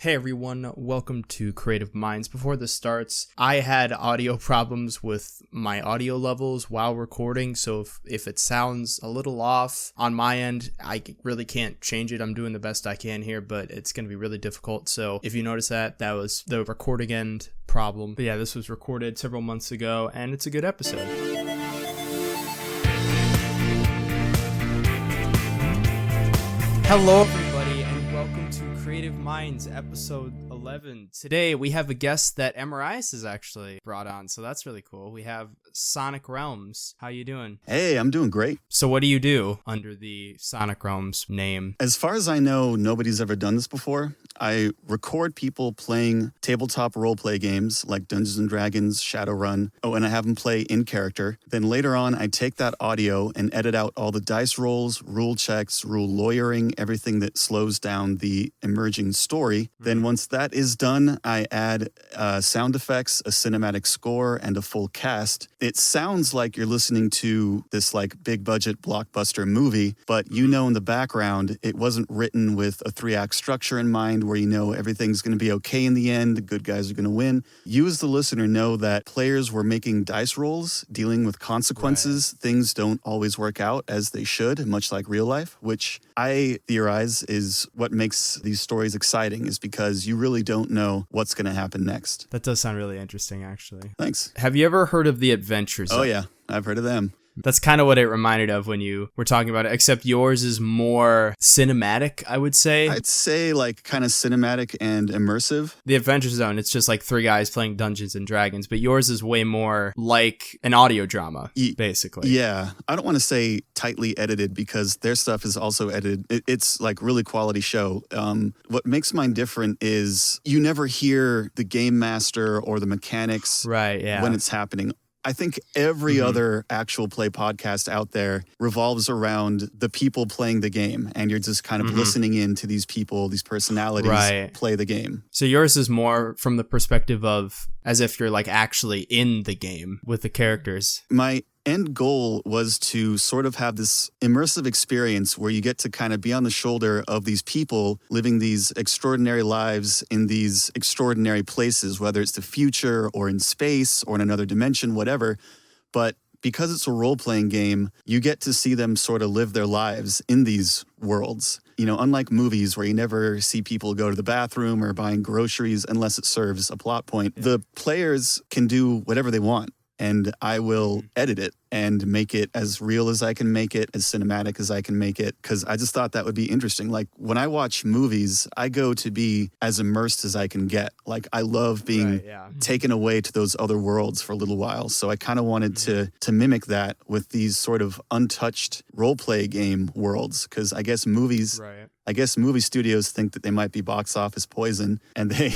Hey everyone, welcome to Creative Minds. Before this starts, I had audio problems with my audio levels while recording, so if it sounds a little off on my end, I really can't change it. I'm doing the best I can here, but it's going to be really difficult. So if you notice that was the recording end problem. But yeah, this was recorded several months ago, and it's a good episode. Hello everybody, and welcome to Creative Minds, episode 11. Today we have a guest that MasterEth has actually brought on, so that's really cool. We have Sonic Realms. How you doing? Hey, I'm doing great. So what do you do under the Sonic Realms name? As far as I know, nobody's ever done this before. I record people playing tabletop roleplay games like Dungeons & Dragons, Shadowrun. Oh, and I have them play in character. Then later on, I take that audio and edit out all the dice rolls, rule checks, rule lawyering, everything that slows down the emerging story. Then once that is done, I add sound effects, a cinematic score, and a full cast. It sounds like you're listening to this like big budget blockbuster movie, but you know in the background, it wasn't written with a 3-act structure in mind where you know everything's going to be okay in the end, the good guys are going to win. You as the listener know that players were making dice rolls, dealing with consequences. Right. Things don't always work out as they should, much like real life, which I theorize is what makes these stories exciting, is because you really don't know what's going to happen next. That does sound really interesting, actually. Thanks. Have you ever heard of the Adventure Zone? Oh, yeah. I've heard of them. That's kind of what it reminded of when you were talking about it, except yours is more cinematic, I would say. I'd say like kind of cinematic and immersive. The Adventure Zone, it's just like 3 guys playing Dungeons and Dragons, but yours is way more like an audio drama, basically. Yeah. I don't want to say tightly edited because their stuff is also edited. It's like really quality show. What makes mine different is you never hear the game master or the mechanics when it's happening. I think every other actual play podcast out there revolves around the people playing the game, and you're just kind of listening in to these people, these personalities play the game. So yours is more from the perspective of as if you're like actually in the game with the characters. My end goal was to sort of have this immersive experience where you get to kind of be on the shoulder of these people living these extraordinary lives in these extraordinary places, whether it's the future or in space or in another dimension, whatever. But because it's a role-playing game, you get to see them sort of live their lives in these worlds. You know, unlike movies where you never see people go to the bathroom or buying groceries unless it serves a plot point, the players can do whatever they want. And I will edit it and make it as real as I can make it, as cinematic as I can make it, because I just thought that would be interesting. Like, when I watch movies, I go to be as immersed as I can get. Like, I love being taken away to those other worlds for a little while. So I kind of wanted to mimic that with these sort of untouched role-play game worlds, because I guess movies... I guess movie studios think that they might be box office poison, and they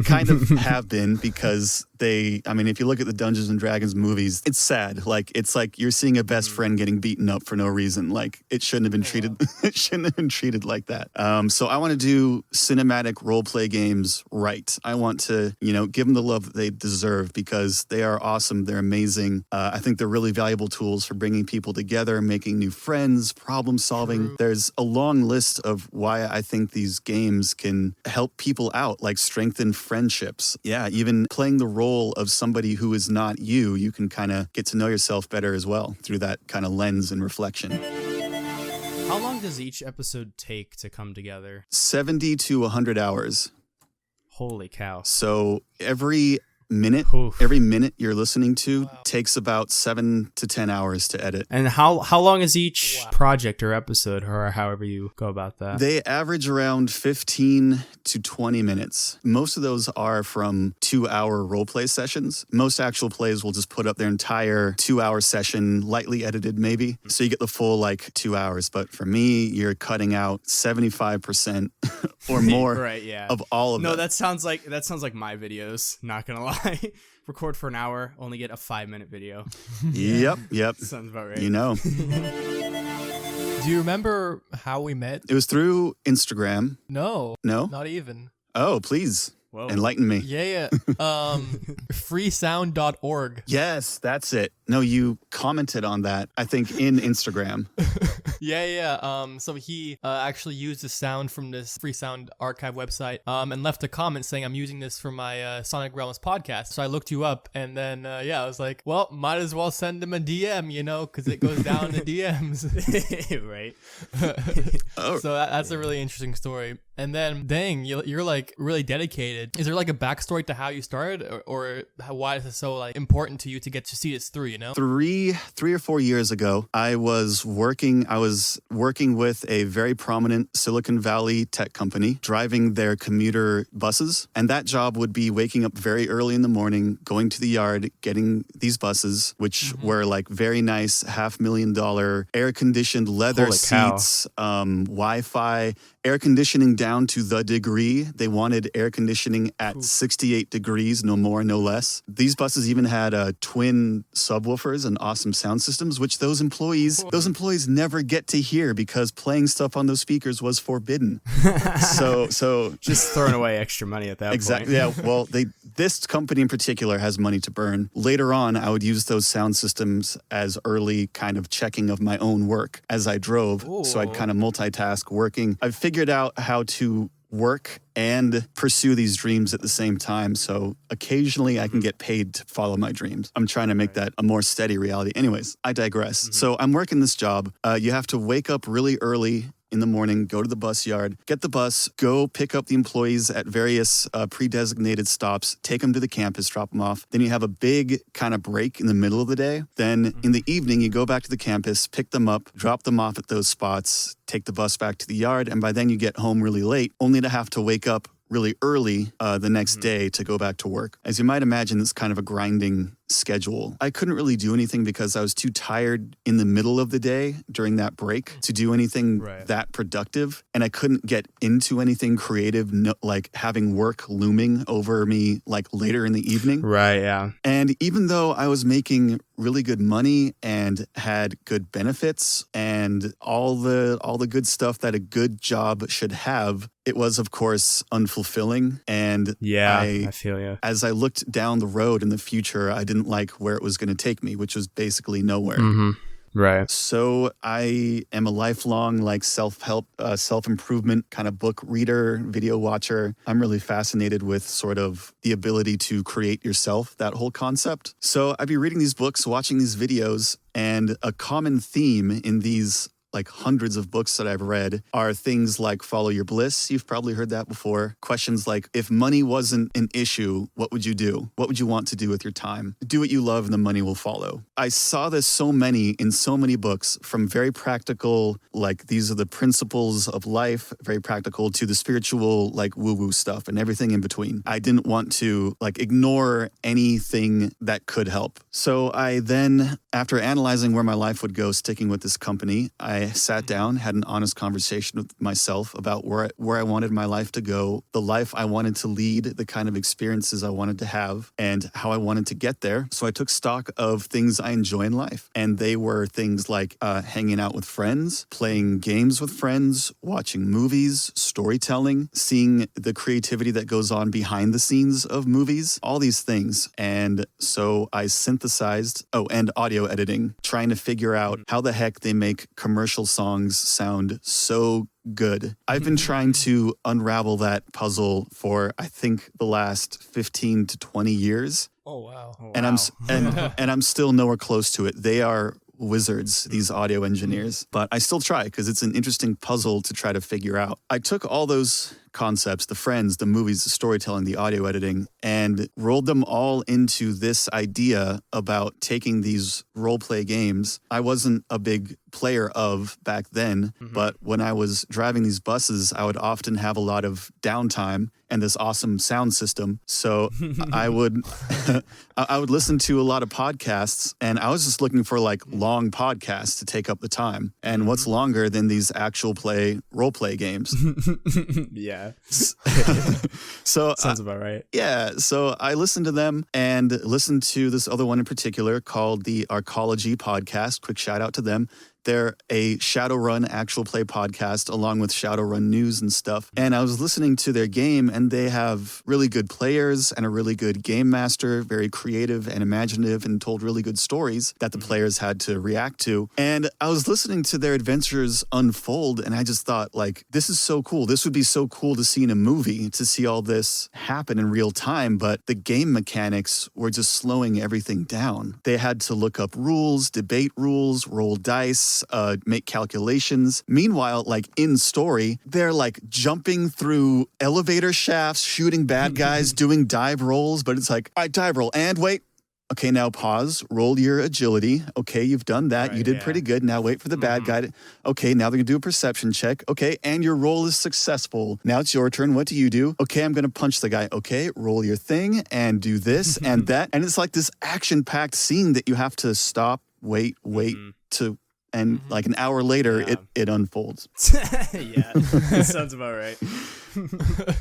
kind of have been, because if you look at the Dungeons and Dragons movies, it's sad. Like, it's like you're seeing a best friend getting beaten up for no reason. Like, it shouldn't have been treated. It shouldn't have been treated like that. So I want to do cinematic role play games right. I want to, give them the love that they deserve, because they are awesome. They're amazing. I think they're really valuable tools for bringing people together, making new friends, problem solving. There's a long list of why I think these games can help people out, like strengthen friendships. Yeah, even playing the role of somebody who is not you, you can kind of get to know yourself better as well through that kind of lens and reflection. How long does each episode take to come together? 70 to 100 hours. Holy cow. So every minute you're listening to takes about 7 to 10 hours to edit. And how long is each project or episode, or however you go about that? They average around 15 to 20 minutes. Most of those are from 2-hour role play sessions. Most actual plays will just put up their entire 2-hour session, lightly edited maybe. So you get the full 2 hours. But for me, you're cutting out 75% or more of all of it. No, that sounds like my videos, not gonna lie. Record for an hour, only get a 5-minute video. Yep. Sounds about right. Do you remember how we met? It was through Instagram. No? Not even. Oh, please. Whoa. Enlighten me. Yeah. Freesound.org. Yes, that's it. No, you commented on that, I think, in Instagram. So he actually used the sound from this free sound archive website and left a comment saying, I'm using this for my Sonic Realms podcast. So I looked you up, and then I was like, well, might as well send him a DM, because it goes down the DMs. Right. So that's a really interesting story. And then, dang, you're like really dedicated. Is there like a backstory to how you started, or why is it so like important to you to get to see this through? 3 or 4 years ago, I was working with a very prominent Silicon Valley tech company, driving their commuter buses, and that job would be waking up very early in the morning, going to the yard, getting these buses, which were like very nice $500,000 air-conditioned leather seats, Wi-Fi, air conditioning down to the degree. They wanted air conditioning at 68 degrees, no more, no less. These buses even had twin subwoofers and awesome sound systems, which those employees never get to hear because playing stuff on those speakers was forbidden. So just throwing away extra money at that point. Exactly. Yeah. Well, this company in particular has money to burn. Later on, I would use those sound systems as early kind of checking of my own work as I drove. Ooh. So I'd kind of multitask working. I figured out how to work and pursue these dreams at the same time. So occasionally I can get paid to follow my dreams. I'm trying to make that a more steady reality. Anyways, I digress. So I'm working this job. You have to wake up really early in the morning, go to the bus yard, get the bus, go pick up the employees at various pre-designated stops, take them to the campus, drop them off. Then you have a big kind of break in the middle of the day. Then in the evening, you go back to the campus, pick them up, drop them off at those spots, take the bus back to the yard, and by then you get home really late, only to have to wake up really early the next day to go back to work. As you might imagine, it's kind of a grinding schedule. I couldn't really do anything because I was too tired in the middle of the day during that break to do anything that productive. And I couldn't get into anything creative, like having work looming over me like later in the evening. Right, yeah. And even though I was making really good money and had good benefits and all the good stuff that a good job should have, it was, of course, unfulfilling. And I feel you. As I looked down the road in the future, I didn't like where it was going to take me, which was basically nowhere. Right. So I am a lifelong like self-help, self-improvement kind of book reader, video watcher. I'm really fascinated with sort of the ability to create yourself, that whole concept. So I'd be reading these books, watching these videos, and a common theme in these like hundreds of books that I've read are things like follow your bliss. You've probably heard that before. Questions like, if money wasn't an issue, what would you do? What would you want to do with your time? Do what you love and the money will follow. I saw this in so many books, from very practical, like these are the principles of life, very practical, to the spiritual, like woo-woo stuff and everything in between. I didn't want to like ignore anything that could help. So I then, after analyzing where my life would go sticking with this company, I sat down, had an honest conversation with myself about where I wanted my life to go, the life I wanted to lead, the kind of experiences I wanted to have, and how I wanted to get there. So I took stock of things I enjoy in life. And they were things like hanging out with friends, playing games with friends, watching movies, storytelling, seeing the creativity that goes on behind the scenes of movies, all these things. And so I synthesized, and audio editing, trying to figure out how the heck they make commercial songs sound so good. I've been trying to unravel that puzzle for, I think, the last 15 to 20 years. Oh, wow. And I'm still nowhere close to it. They are wizards, these audio engineers, but I still try because it's an interesting puzzle to try to figure out. I took all those concepts, the friends, the movies, the storytelling, the audio editing, and rolled them all into this idea about taking these role play games I wasn't a big player of back then, but when I was driving these buses, I would often have a lot of downtime and this awesome sound system. So I would listen to a lot of podcasts, and I was just looking for like long podcasts to take up the time. And what's longer than these actual role play games? Yeah. So sounds about right. Yeah. So I listened to them and listened to this other one in particular called the Arcology Podcast. Quick shout out to them. They're a Shadowrun actual play podcast along with Shadowrun news and stuff. And I was listening to their game, and they have really good players and a really good game master, very creative and imaginative, and told really good stories that the players had to react to. And I was listening to their adventures unfold, and I just thought, like, this is so cool. This would be so cool to see in a movie, to see all this happen in real time. But the game mechanics were just slowing everything down. They had to look up rules, debate rules, roll dice, make calculations. Meanwhile, like in story, they're like jumping through elevator shafts, shooting bad guys, doing dive rolls. But it's like, all right, dive roll, and wait. Okay, now pause, roll your agility. Okay, you've done that. Right, you did pretty good. Now wait for the bad guy. Okay, now they're going to do a perception check. Okay, and your roll is successful. Now it's your turn. What do you do? Okay, I'm going to punch the guy. Okay, roll your thing and do this and that. And it's like this action-packed scene that you have to stop, wait to... And like an hour later, it unfolds. Yeah, that sounds about right.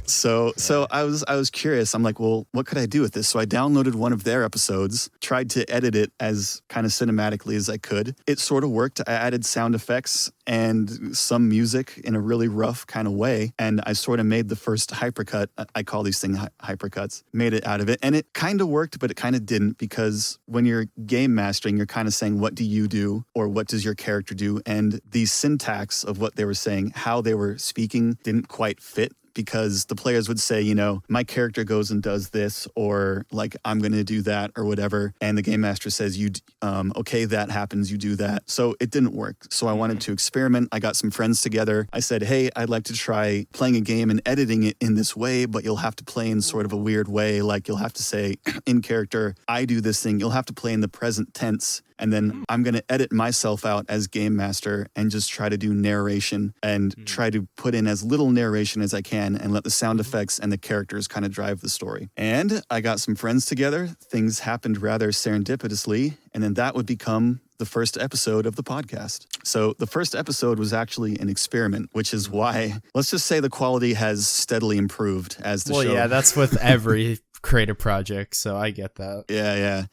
So I was curious. I'm like, well, what could I do with this? So I downloaded one of their episodes, tried to edit it as kind of cinematically as I could. It sort of worked. I added sound effects and some music in a really rough kind of way. And I sort of made the first hypercut. I call these things hypercuts. Made it out of it. And it kind of worked, but it kind of didn't, because when you're game mastering, you're kind of saying, what do you do? Or what does your character do? And the syntax of what they were saying, how they were speaking, didn't quite fit. Because the players would say, you know, my character goes and does this, or like, I'm going to do that or whatever. And the game master says, okay, that happens, you do that. So it didn't work. So I wanted to experiment. I got some friends together. I said, hey, I'd like to try playing a game and editing it in this way, but you'll have to play in sort of a weird way. Like you'll have to say in character, I do this thing. You'll have to play in the present tense. And then I'm going to edit myself out as game master and just try to do narration and try to put in as little narration as I can and let the sound effects and the characters kind of drive the story. And I got some friends together. Things happened rather serendipitously. And then that would become the first episode of the podcast. So the first episode was actually an experiment, which is why, let's just say the quality has steadily improved as the show. Well, yeah, that's with every creative project. So I get that. Yeah.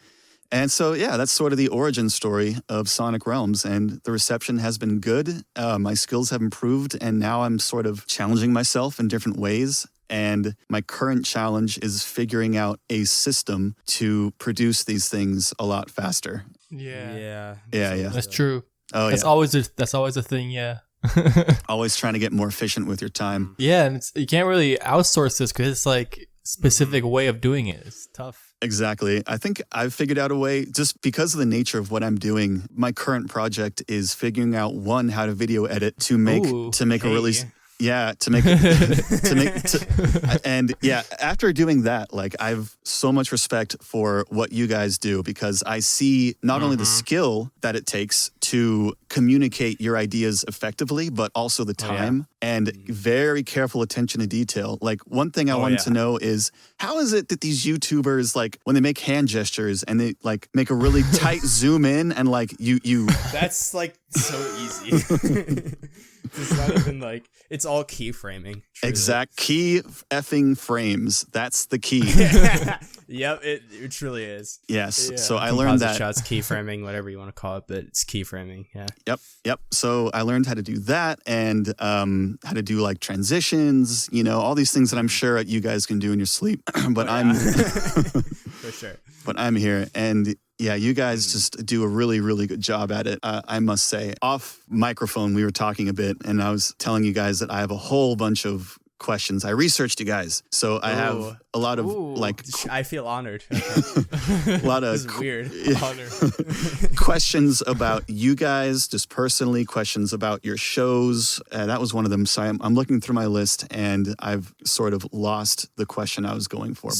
And so, yeah, that's sort of the origin story of Sonic Realms, and the reception has been good. My skills have improved, and now I'm sort of challenging myself in different ways. And my current challenge is figuring out a system to produce these things a lot faster. Yeah. That's true. Oh, that's always a thing. Yeah. Always trying to get more efficient with your time. Yeah, and you can't really outsource this because it's like specific way of doing it. It's tough. Exactly. I think I've figured out a way, just because of the nature of what I'm doing. My current project is figuring out, one, how to video edit to make a really... Yeah, and yeah, after doing that, like, I've so much respect for what you guys do, because I see not only the skill that it takes to communicate your ideas effectively, but also the time and very careful attention to detail. Like, one thing I wanted to know is, how is it that these YouTubers, like, when they make hand gestures and they like make a really tight zoom in and like you that's like so easy. It's not even like, it's all keyframing. Exact key effing frames. That's the key. Yep, it truly is. Yes. Yeah. So I learned that. Shots, keyframing, whatever you want to call it, but it's keyframing. Yeah. Yep. So I learned how to do that, and how to do like transitions, all these things that I'm sure you guys can do in your sleep. But I'm for sure. But I'm here, and yeah, you guys just do a really, really good job at it. I must say. Off microphone, we were talking a bit, and I was telling you guys that I have a whole bunch of questions. I researched you guys, so I have a lot of like. I feel honored. A lot of this is weird. Honor. Questions about you guys, just personally. Questions about your shows. That was one of them. So I'm looking through my list, and I've sort of lost the question I was going for. But.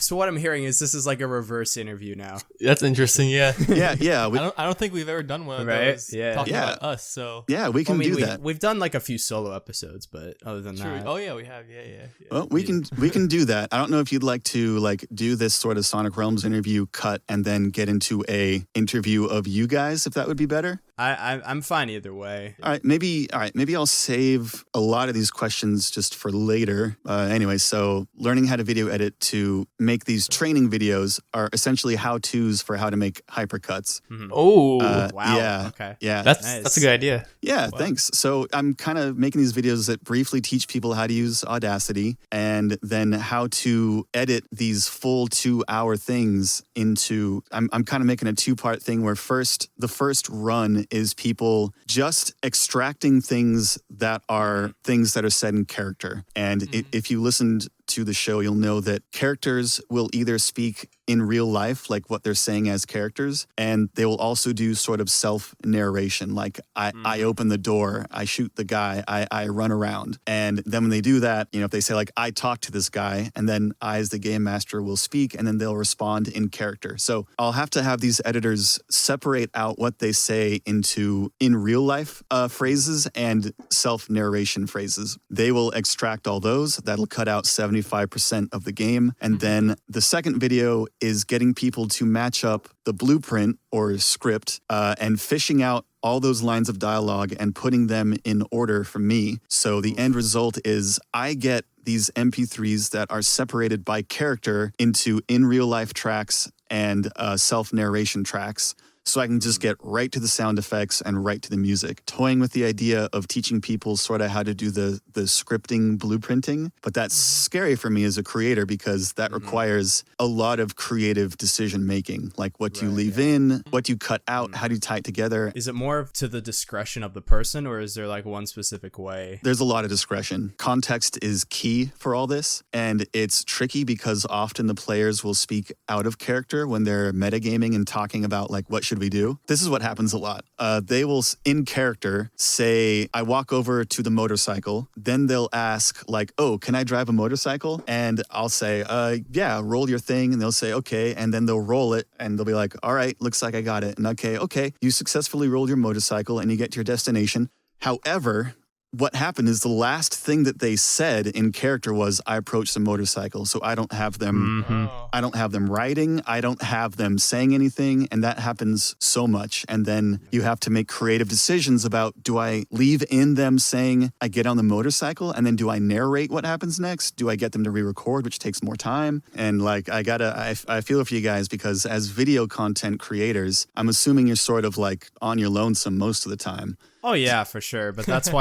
So what I'm hearing is this is like a reverse interview now. That's interesting. Yeah. Yeah. I don't think we've ever done one of those. Yeah. Talking about us. So yeah, we can do that. We've done like a few solo episodes, but other than that. Oh yeah, we have. Yeah. Well, we can do that. I don't know if you'd like to like do this sort of Sonic Realms interview cut and then get into a interview of you guys, if that would be better. I'm fine either way. All right, maybe I'll save a lot of these questions just for later. Anyway, so learning how to video edit to make these training videos are essentially how-tos for how to make hypercuts. Oh, wow. Yeah. Okay. Yeah. that's a good idea. Yeah, thanks. So I'm kind of making these videos that briefly teach people how to use Audacity and then how to edit these full 2-hour things into, I'm kind of making a 2-part thing where the first run is people just extracting things that are said in character. And if you listened to the show, you'll know that characters will either speak in real life, like what they're saying as characters, and they will also do sort of self-narration, like I open the door, I shoot the guy, I run around. And then when they do that, if they say like, I talk to this guy, and then I as the game master will speak, and then they'll respond in character. So I'll have to have these editors separate out what they say into in real life phrases and self-narration phrases. They will extract all those. That'll cut out 75% of the game. And then the second video is getting people to match up the blueprint or script and fishing out all those lines of dialogue and putting them in order for me. So the end result is I get these MP3s that are separated by character into in real life tracks and self-narration tracks. So I can just get right to the sound effects and right to the music, toying with the idea of teaching people sort of how to do the scripting, blueprinting. But that's scary for me as a creator because that requires a lot of creative decision making. Like what do you leave in, what do you cut out, how do you tie it together? Is it more to the discretion of the person, or is there like one specific way? There's a lot of discretion. Context is key for all this. And it's tricky because often the players will speak out of character when they're metagaming and talking about like, what should we do? This is what happens a lot. They will, in character, say, I walk over to the motorcycle. Then they'll ask, like, oh, can I drive a motorcycle? And I'll say, yeah, roll your thing. And they'll say, okay. And then they'll roll it. And they'll be like, all right, looks like I got it. And okay, you successfully rolled your motorcycle and you get to your destination. However, what happened is the last thing that they said in character was, I approached the motorcycle. So I don't have them, I don't have them writing. I don't have them saying anything. And that happens so much. And then you have to make creative decisions about, do I leave in them saying I get on the motorcycle? And then do I narrate what happens next? Do I get them to re-record, which takes more time? And like, I feel for you guys because as video content creators, I'm assuming you're sort of like on your lonesome most of the time. Oh yeah, for sure. But that's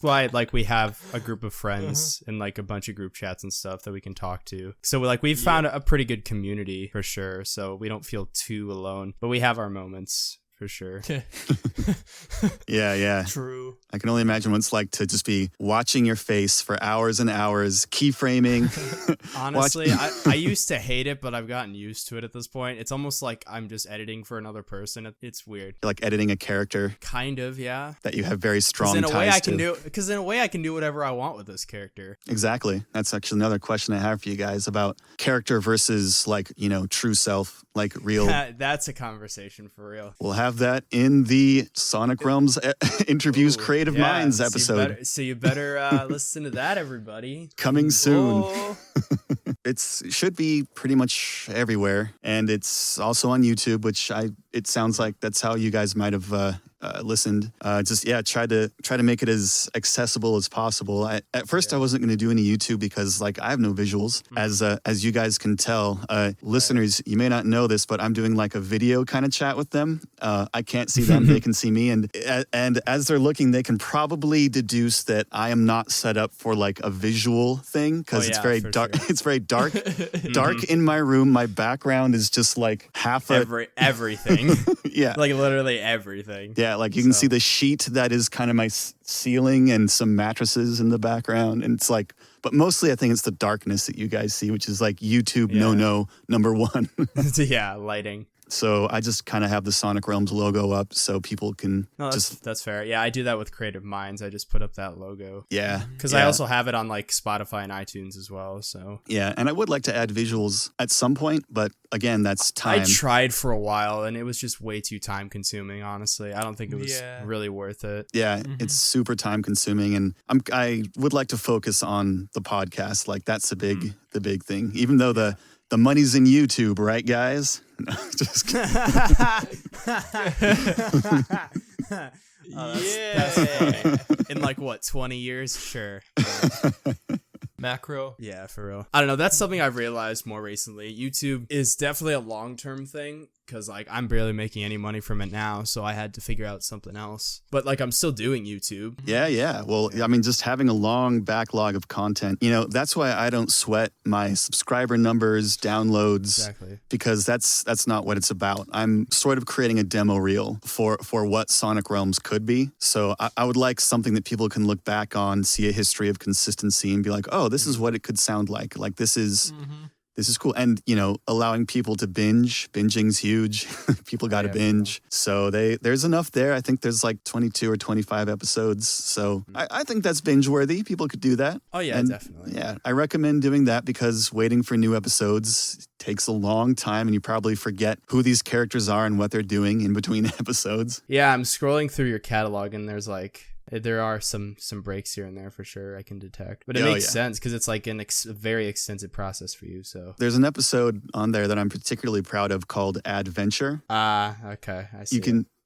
why like we have a group of friends and like a bunch of group chats and stuff that we can talk to. So we've found a pretty good community for sure. So we don't feel too alone, but we have our moments. For sure. Yeah. True. I can only imagine what it's like to just be watching your face for hours and hours, keyframing. Honestly, I used to hate it, but I've gotten used to it at this point. It's almost like I'm just editing for another person. It's weird. Like editing a character. Kind of, yeah. That you have very strong ties to. Because in a way I can do whatever I want with this character. Exactly. That's actually another question I have for you guys about character versus like, true self, like real. That's a conversation for real. We'll have that in the Sonic Realms Interviews Creative Minds episode. So you better listen to that, everybody. Coming soon. It should be pretty much everywhere, and it's also on YouTube, which it sounds like that's how you guys might have listened. Try to make it as accessible as possible. At first, I wasn't going to do any YouTube because like I have no visuals, as you guys can tell. Listeners, you may not know this, but I'm doing like a video kind of chat with them. I can't see them; they can see me, and as they're looking, they can probably deduce that I am not set up for like a visual thing because it's very dark. Sure. It's very dark. Dark in my room. My background is just like everything. Yeah, like literally everything. Yeah, like you can see the sheet that is kind of my ceiling and some mattresses in the background. And it's like, but mostly I think it's the darkness that you guys see, which is like YouTube no number one. Yeah, lighting. So I just kind of have the Sonic Realms logo up so people can that's fair. Yeah, I do that with Creative Minds. I just put up that logo. Yeah. Because I also have it on like Spotify and iTunes as well. So yeah, and I would like to add visuals at some point, but again, that's time. I tried for a while and it was just way too time consuming, honestly. I don't think it was really worth it. Yeah, it's super time consuming, and I would like to focus on the podcast. Like that's the big thing. Even though the money's in YouTube, right, guys? No, just kidding. That's funny. In like what, 20 years? Sure. Macro. Yeah, for real. I don't know. That's something I've realized more recently. YouTube is definitely a long-term thing because like I'm barely making any money from it now, so I had to figure out something else. But like I'm still doing YouTube. Yeah. Well, I mean, just having a long backlog of content, that's why I don't sweat my subscriber numbers, downloads, Exactly. because that's not what it's about. I'm sort of creating a demo reel for what Sonic Realms could be. So I would like something that people can look back on, see a history of consistency, and be like, oh, this is what it could sound like. Like this is cool. And, allowing people to binge. Binging's huge. People got to binge. So there's enough there. I think there's like 22 or 25 episodes. So I think that's binge worthy. People could do that. Oh, yeah, definitely. Yeah, I recommend doing that because waiting for new episodes takes a long time and you probably forget who these characters are and what they're doing in between episodes. Yeah, I'm scrolling through your catalog and there are some breaks here and there for sure I can detect. But it makes sense because it's like a very extensive process for you. So there's an episode on there that I'm particularly proud of called Adventure. Okay. I see.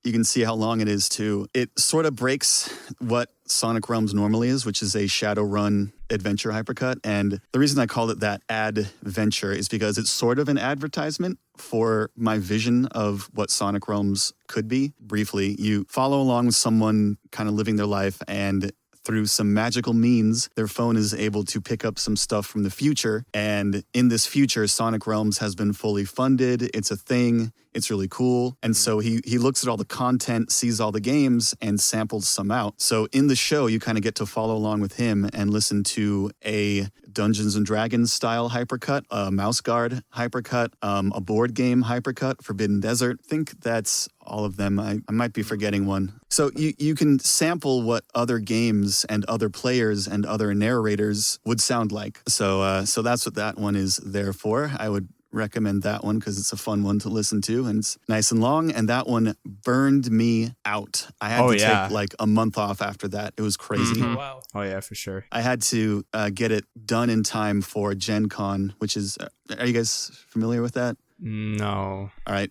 You can see how long it is too. It sort of breaks what Sonic Realms normally is, which is a Shadowrun adventure hypercut. And the reason I called it that adventure is because it's sort of an advertisement for my vision of what Sonic Realms could be. Briefly, you follow along with someone kind of living their life, and through some magical means, their phone is able to pick up some stuff from the future. And in this future, Sonic Realms has been fully funded. It's a thing. It's really cool. And so he looks at all the content, sees all the games, and samples some out. So in the show, you kind of get to follow along with him and listen to a Dungeons and Dragons style hypercut, a Mouse Guard hypercut, a board game hypercut, Forbidden Desert. I think that's all of them. I might be forgetting one. So you can sample what other games and other players and other narrators would sound like. So that's what that one is there for. I would recommend that one because it's a fun one to listen to and it's nice and long. And that one burned me out. I had to take like a month off after that. It was crazy. Mm-hmm. Wow. Oh yeah, for sure. I had to get it done in time for Gen Con, which is, are you guys familiar with that? No. All right.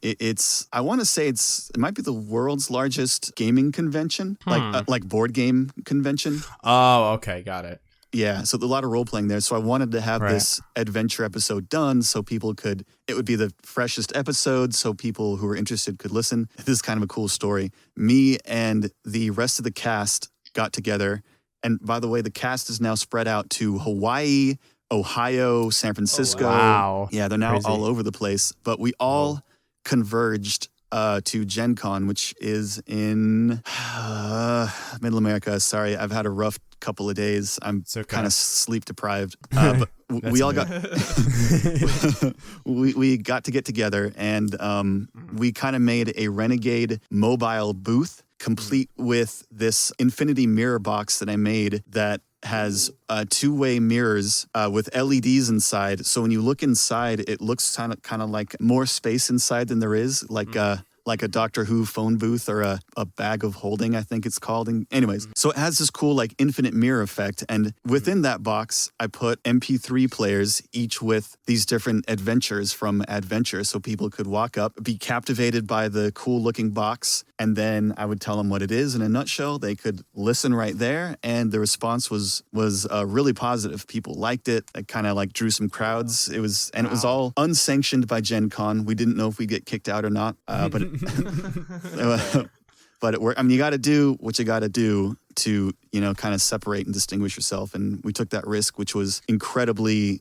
I want to say it might be the world's largest gaming convention, like board game convention. Oh, okay. Got it. Yeah, so a lot of role playing there. So I wanted to have this adventure episode done so it would be the freshest episode so people who were interested could listen. This is kind of a cool story. Me and the rest of the cast got together. And by the way, the cast is now spread out to Hawaii, Ohio, San Francisco. Oh, wow. Yeah, they're now Crazy. all over the place. But we all converged to Gen Con, which is in Middle America. Sorry, I've had a rough couple of days. I'm kind of sleep deprived. But we all got we got to get together and we kind of made a Renegade mobile booth complete with this infinity mirror box that I made that has two-way mirrors with LEDs inside. So when you look inside, it looks kind of like more space inside than there is, like a Doctor Who phone booth or a bag of holding, I think it's called. And anyways, so it has this cool like infinite mirror effect. And within that box, I put MP3 players, each with these different adventures from Adventure. So people could walk up, be captivated by the cool looking box. And then I would tell them what it is in a nutshell. They could listen right there. And the response was really positive. People liked it. It kind of like drew some crowds. It was all unsanctioned by Gen Con. We didn't know if we'd get kicked out or not. But but it worked. I mean, you got to do what you got to do to, kind of separate and distinguish yourself. And we took that risk, which was incredibly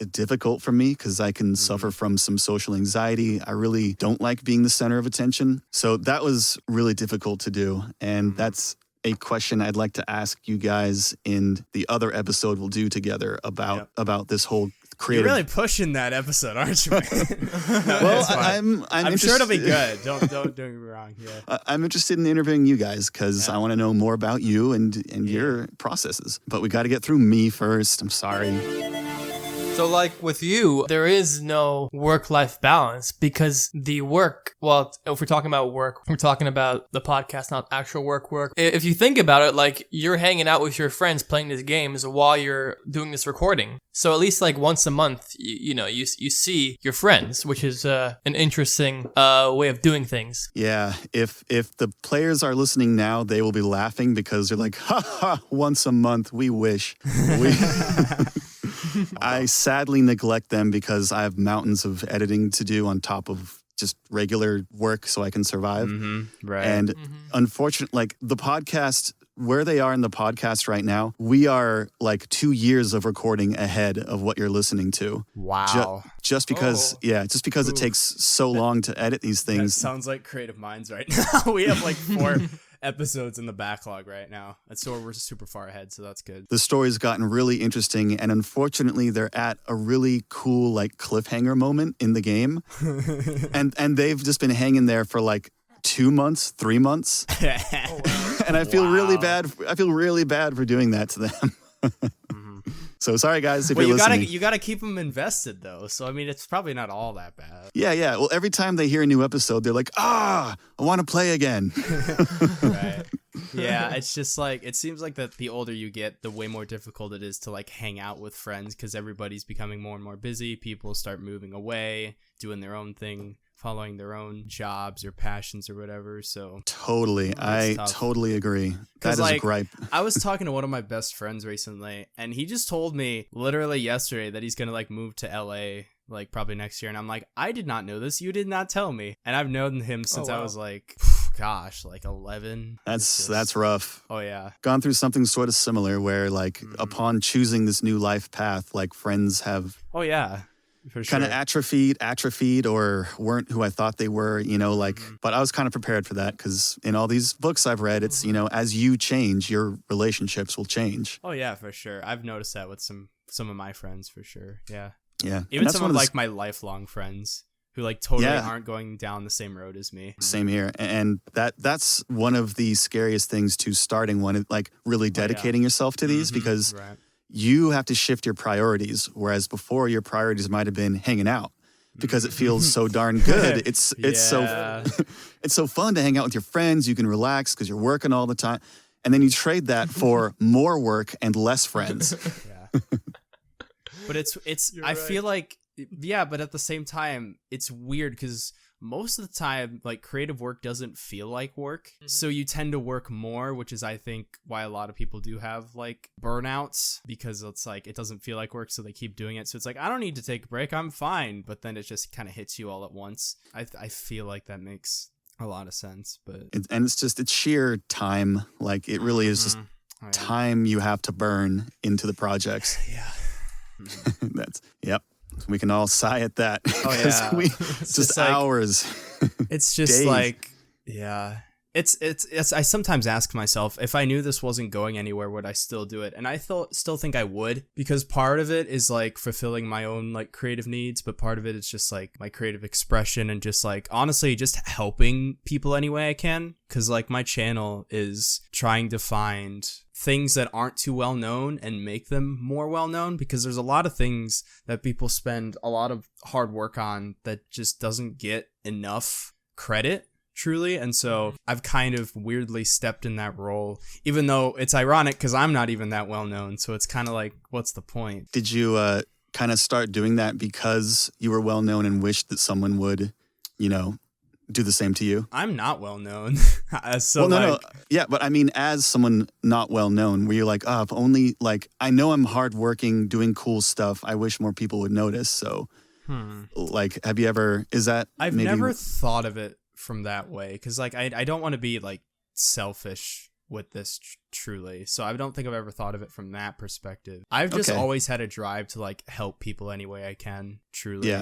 difficult for me because I can suffer from some social anxiety. I really don't like being the center of attention. So that was really difficult to do. And that's a question I'd like to ask you guys in the other episode we'll do together about this whole creative. You're really pushing that episode, aren't you? Well, I'm sure it'll be good. Don't get me wrong. Yeah. I'm interested in interviewing you guys because I want to know more about you and your processes. But we got to get through me first. I'm sorry. So like with you, there is no work-life balance because the work, well, if we're talking about work, we're talking about the podcast, not actual work. If you think about it, like you're hanging out with your friends playing these games while you're doing this recording. So at least like once a month, you see your friends, which is an interesting way of doing things. Yeah, if the players are listening now, they will be laughing because they're like, ha ha, once a month, we wish. I sadly neglect them because I have mountains of editing to do on top of just regular work so I can survive. Right. And unfortunately, like the podcast, where they are in the podcast right now, we are like 2 years of recording ahead of what you're listening to. Wow. Just because, it takes so long to edit these things. That sounds like Creative Minds right now. We have like 4 episodes in the backlog right now. So we're super far ahead, so that's good. The story's gotten really interesting, and unfortunately, they're at a really cool like cliffhanger moment in the game, and they've just been hanging there for like 2 months, 3 months, and I feel really bad. I feel really bad for doing that to them. So sorry, guys, if you're listening. You gotta keep them invested though. So I mean, it's probably not all that bad. Yeah. Well, every time they hear a new episode, they're like, I want to play again. Right. Yeah, it's just like, it seems like that the older you get, the way more difficult it is to like hang out with friends because everybody's becoming more and more busy. People start moving away, doing their own thing, following their own jobs or passions or whatever. So totally, I totally agree. That is a gripe. I was talking to one of my best friends recently, and he just told me literally yesterday that he's gonna like move to LA like probably next year, and I'm like, I did not know this. You did not tell me. And I've known him since I was like, gosh, like 11. That's rough. Oh yeah. Gone through something sort of similar where like upon choosing this new life path, like friends have kind of atrophied or weren't who I thought they were, but I was kind of prepared for that because in all these books I've read, it's, as you change, your relationships will change. Oh yeah, for sure. I've noticed that with some of my friends for sure. Yeah. Yeah. Even some of like my lifelong friends who like totally aren't going down the same road as me. Same here. And that's one of the scariest things to starting one, like really dedicating yourself to these because you have to shift your priorities. Whereas before your priorities might have been hanging out because it feels so darn good. It's so fun to hang out with your friends. You can relax because you're working all the time. And then you trade that for more work and less friends. Yeah. But it's I feel like, but at the same time, it's weird because most of the time, like creative work doesn't feel like work. So you tend to work more, which is, I think, why a lot of people do have like burnouts because it's like, it doesn't feel like work. So they keep doing it. So it's like, I don't need to take a break. I'm fine. But then it just kind of hits you all at once. I feel like that makes a lot of sense, but it's sheer time. Like it really is just time you have to burn into the projects. Yeah. We can all sigh at that. Oh yeah. It's just hours. It's just days. like, yeah. It's I sometimes ask myself, if I knew this wasn't going anywhere, would I still do it? And I still think I would, because part of it is like fulfilling my own like creative needs, but part of it is just like my creative expression and just like honestly just helping people any way I can. Cause like my channel is trying to find things that aren't too well known and make them more well known, because there's a lot of things that people spend a lot of hard work on that just doesn't get enough credit. Truly. And so I've kind of weirdly stepped in that role, even though it's ironic because I'm not even that well known. So it's kind of like, what's the point? Did you kind of start doing that because you were well known and wished that someone would, do the same to you? I'm not well known. No. Yeah, but I mean, as someone not well known, where you're like, if only, like, I know I'm hardworking, doing cool stuff. I wish more people would notice. So, like, have you ever, I've never thought of it from that way, because like I don't want to be like selfish with this truly, so I don't think I've ever thought of it from that perspective. I've just always had a drive to like help people any way I can, truly.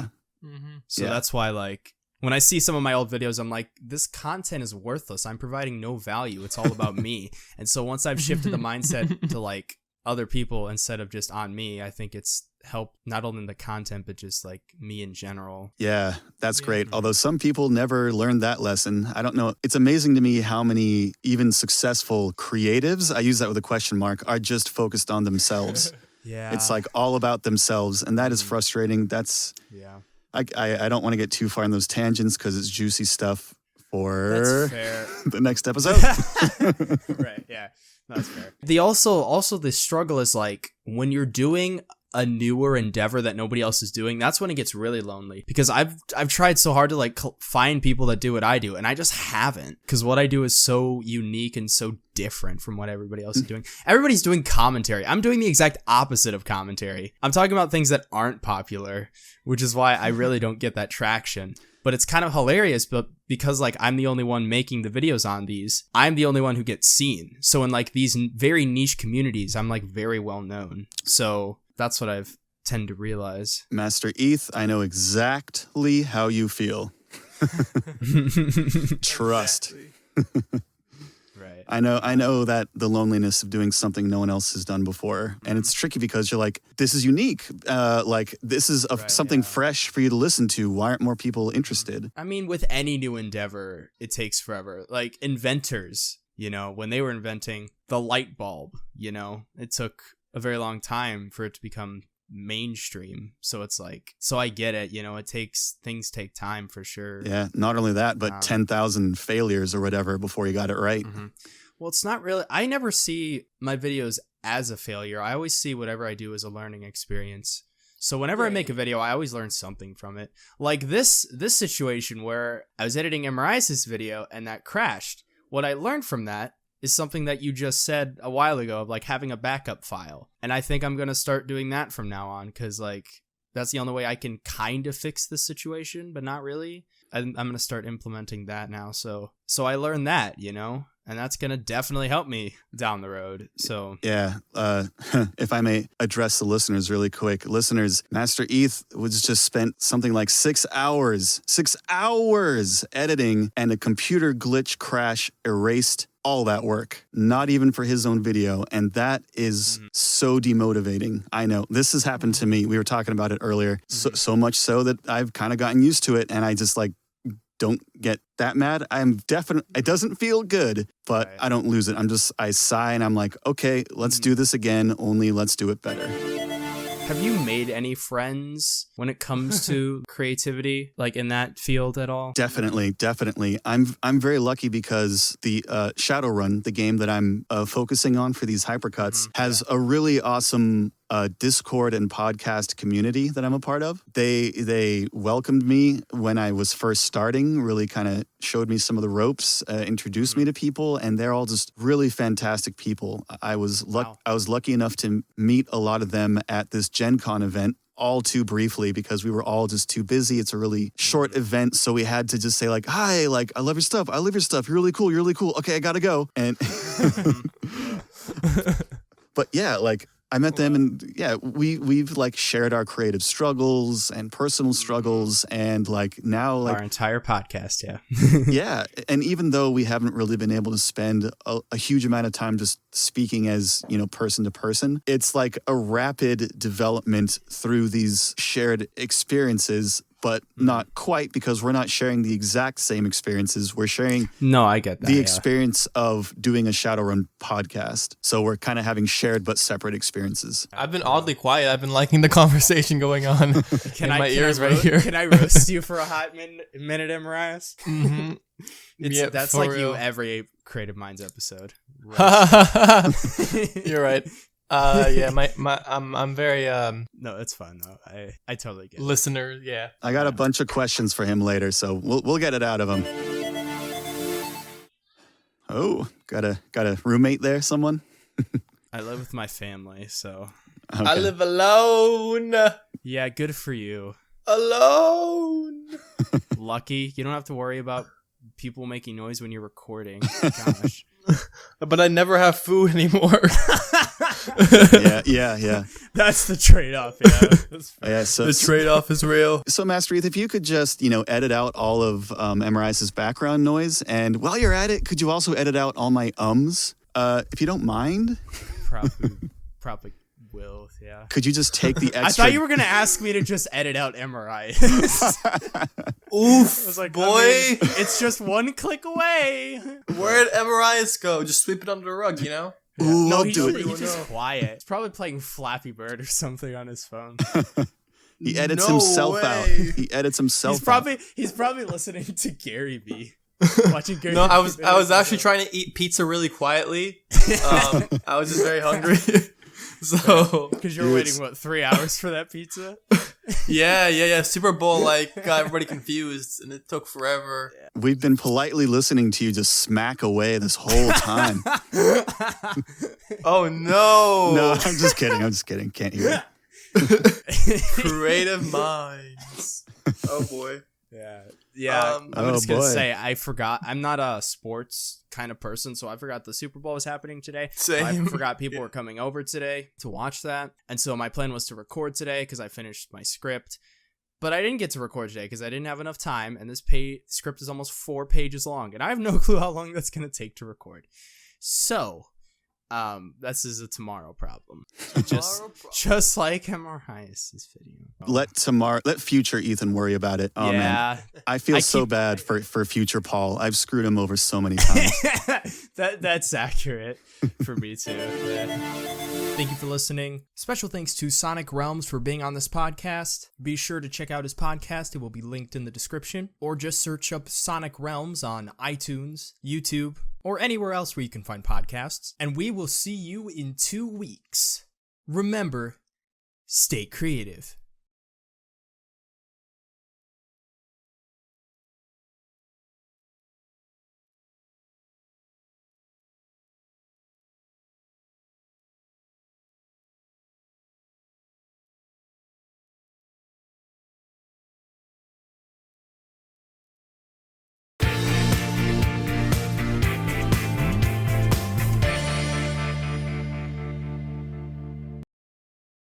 So that's why like when I see some of my old videos, I'm like, this content is worthless. I'm providing no value. It's all about me. And so once I've shifted the mindset to like other people instead of just on me, I think it's helped not only the content, but just like me in general. Yeah, that's great. Although some people never learned that lesson. I don't know. It's amazing to me how many even successful creatives, I use that with a question mark, are just focused on themselves. Yeah. It's like all about themselves, and that is frustrating. That's I don't want to get too far in those tangents because it's juicy stuff for the next episode. Right, yeah. That's fair. Also the struggle is like when you're doing a newer endeavor that nobody else is doing, that's when it gets really lonely, because I've tried so hard to like find people that do what I do, and I just haven't, because what I do is so unique and so different from what everybody else is doing. Everybody's doing commentary. I'm doing the exact opposite of commentary. I'm talking about things that aren't popular, which is why I really don't get that traction. But it's kind of hilarious, but because like I'm the only one making the videos on these, I'm the only one who gets seen. So in like these very niche communities, I'm like very well known. So that's what I've tend to realize. MasterEth, I know exactly how you feel. Trust. Right. I know that the loneliness of doing something no one else has done before. And it's tricky because you're like, this is unique. Like this is something fresh for you to listen to. Why aren't more people interested? I mean, with any new endeavor, it takes forever. Like inventors, you know, when they were inventing the light bulb, you know, it took a very long time for it to become mainstream. So it's like, so I get it, you know, things take time for sure. Yeah, not only that, but 10,000 failures or whatever before you got it right. Mm-hmm. Well, it's not really, I never see my videos as a failure. I always see whatever I do as a learning experience. So whenever I make a video, I always learn something from it. Like this situation where I was editing Emerrias' video and that crashed. What I learned from that is something that you just said a while ago of like having a backup file. And I think I'm going to start doing that from now on, because like that's the only way I can kind of fix this situation, but not really. I'm going to start implementing that now. So I learned that, you know, and that's going to definitely help me down the road. So yeah, if I may address the listeners really quick. Listeners, MasterEth was just spent something like 6 hours editing, and a computer glitch crash erased all that work, not even for his own video. And that is so demotivating. I know this has happened to me. We were talking about it earlier. So much so that I've kind of gotten used to it, and I just like don't get that mad. It doesn't feel good, but I don't lose it. I sigh and I'm like, okay, let's do this again, only let's do it better. Have you made any friends when it comes to creativity, like in that field at all? Definitely. I'm very lucky because the Shadowrun, the game that I'm focusing on for these hypercuts, has a really awesome Discord and podcast community that I'm a part of. They welcomed me when I was first starting, really kind of showed me some of the ropes, introduced me to people, and they're all just really fantastic people. I was lucky enough to meet a lot of them at this Gen Con event, all too briefly because we were all just too busy. It's a really short event, so we had to just say like, hi, like, I love your stuff. You're really cool. Okay, I gotta go. And but yeah, like I met them, and yeah, we've like shared our creative struggles and personal struggles, and like now like our entire podcast, yeah. Yeah, and even though we haven't really been able to spend a huge amount of time just speaking as, you know, person to person, it's like a rapid development through these shared experiences, but not quite, because we're not sharing the exact same experiences. We're sharing I get that, the experience of doing a Shadowrun podcast. So we're kind of having shared but separate experiences. I've been oddly quiet. I've been liking the conversation going on in my ears right here. Can I roast you for a hot minute, Emerrias? Mm-hmm. That's like real. You every Creative Minds episode. You're right. Yeah, I'm very no, it's fun though. I totally get it. Listener, yeah. I got a bunch of questions for him later, so we'll get it out of him. Oh, got a roommate there, someone? I live with my family, so okay. I live alone. Yeah, good for you. Alone. Lucky. You don't have to worry about people making noise when you're recording. Gosh. But I never have food anymore. Yeah. That's the trade-off, yeah. Yeah, so the trade-off is real. So, MasterEth, if you could just, edit out all of Emerrias' background noise, and while you're at it, could you also edit out all my ums, if you don't mind? Probably will, yeah. Could you just take the extra... I thought you were going to ask me to just edit out Emerrias. Oof, I was like, boy. I mean, it's just one click away. Where'd Emerrias go? Just sweep it under the rug, you know? Ooh, No, I'll he's do just, it. he's just quiet. He's probably playing Flappy Bird or something on his phone. He edits No himself out. way. He edits himself He's probably listening to Gary Vee. Watching Gary No, Vee I was videos. actually trying to eat pizza really quietly. I was just very hungry. So Because you were waiting, what, 3 hours for that pizza? yeah. Super Bowl got everybody confused, and it took forever. out. We've been politely listening to you just smack away this whole time. Oh no! No, I'm just kidding. Can't hear it. Creative minds. Oh boy. Yeah. I'm just going to boy. say, I forgot. I'm not a sports kind of person, so I forgot the Super Bowl was happening today. Same. I forgot people were coming over today to watch that. And so my plan was to record today because I finished my script. But I didn't get to record today because I didn't have enough time. And this script is almost 4 pages long. And I have no clue how long that's going to take to record. So, this is a tomorrow problem. Just like MasterEth's video. Let future Ethan worry about it. Oh man, I feel so bad for future Paul. I've screwed him over so many times. That's accurate for me too. Yeah. Thank you for listening. Special thanks to Sonic Realms for being on this podcast. Be sure to check out his podcast. It will be linked in the description. Or just search up Sonic Realms on iTunes, YouTube, or anywhere else where you can find podcasts. And we will see you in 2 weeks. Remember, stay creative.